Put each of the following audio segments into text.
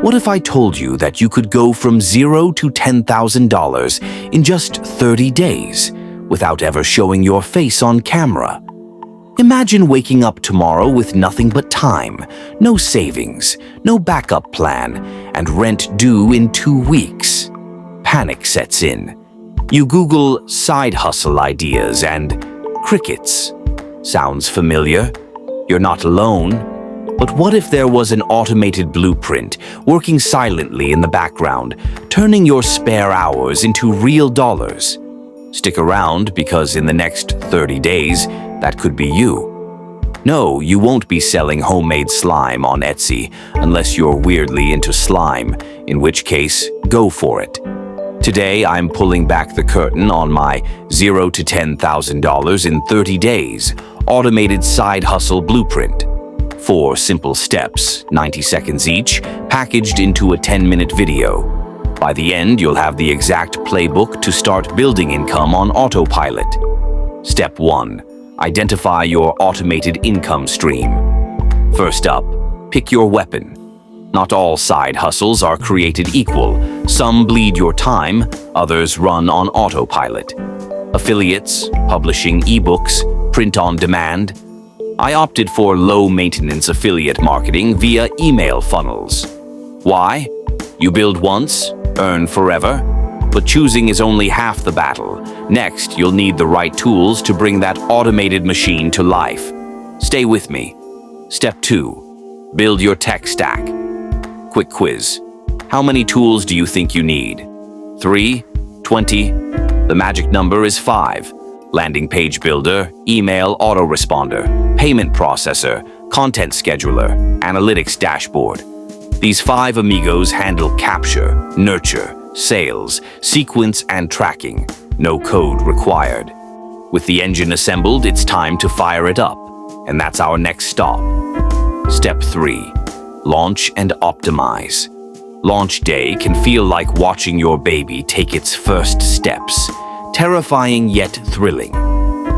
What if I told you that you could go from $0 to $10,000 in just 30 days without ever showing your face on camera? Imagine waking up tomorrow with nothing but time, no savings, no backup plan, and rent due in 2 weeks. Panic sets in. You Google side hustle ideas and crickets. Sounds familiar? You're not alone. But what if there was an automated blueprint working silently in the background, turning your spare hours into real dollars? Stick around, because in the next 30 days, that could be you. No, you won't be selling homemade slime on Etsy unless you're weirdly into slime, in which case, go for it. Today, I'm pulling back the curtain on my $0 to $10,000 in 30 days automated side hustle blueprint. 4 simple steps, 90 seconds each, packaged into a 10-minute video. By the end, you'll have the exact playbook to start building income on autopilot. Step 1. Identify your automated income stream. First up, pick your weapon. Not all side hustles are created equal. Some bleed your time, others run on autopilot. Affiliates, publishing ebooks, print on demand. I opted for low-maintenance affiliate marketing via email funnels. Why? You build once, earn forever. But choosing is only half the battle. Next, you'll need the right tools to bring that automated machine to life. Stay with me. Step 2. Build your tech stack. Quick quiz. How many tools do you think you need? 3? 20? The magic number is 5. Landing page builder, email autoresponder, payment processor, content scheduler, analytics dashboard. These 5 amigos handle capture, nurture, sales, sequence, and tracking. No code required. With the engine assembled, it's time to fire it up. And that's our next stop. Step 3. Launch and optimize. Launch day can feel like watching your baby take its first steps. Terrifying yet thrilling.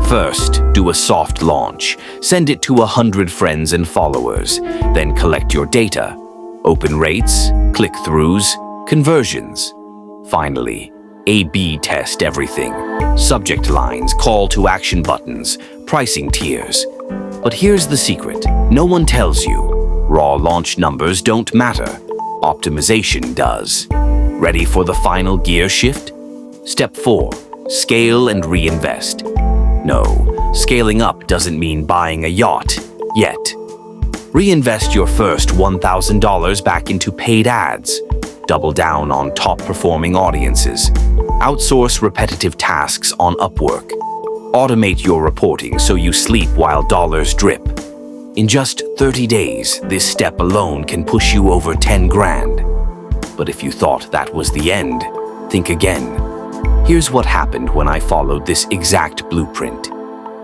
First, do a soft launch. Send it to 100 friends and followers. Then collect your data. Open rates, click-throughs, conversions. Finally, A/B test everything. Subject lines, call to action buttons, pricing tiers. But here's the secret. No one tells you. Raw launch numbers don't matter. Optimization does. Ready for the final gear shift? Step 4. Scale and reinvest. No, scaling up doesn't mean buying a yacht yet. Reinvest your first $1,000 back into paid ads. Double down on top-performing audiences. Outsource repetitive tasks on Upwork. Automate your reporting so you sleep while dollars drip. In just 30 days, this step alone can push you over 10 grand. But if you thought that was the end, think again. Here's what happened when I followed this exact blueprint.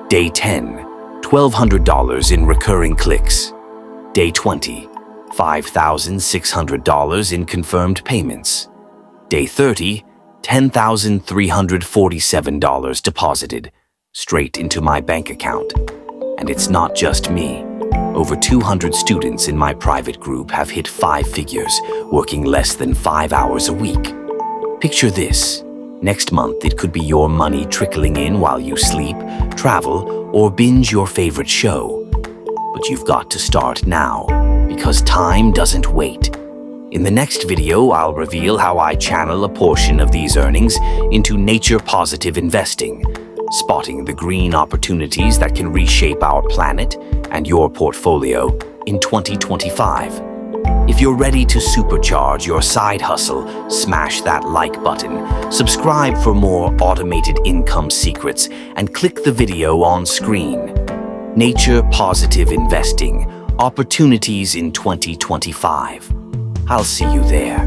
Day 10, $1,200 in recurring clicks. Day 20, $5,600 in confirmed payments. Day 30, $10,347 deposited straight into my bank account. And it's not just me. Over 200 students in my private group have hit 5 figures, working less than 5 hours a week. Picture this. Next month, it could be your money trickling in while you sleep, travel, or binge your favorite show. But you've got to start now, because time doesn't wait. In the next video, I'll reveal how I channel a portion of these earnings into nature-positive investing, spotting the green opportunities that can reshape our planet and your portfolio in 2025. If you're ready to supercharge your side hustle, smash that like button, subscribe for more automated income secrets, and click the video on screen. Nature-positive investing, opportunities in 2025. I'll see you there.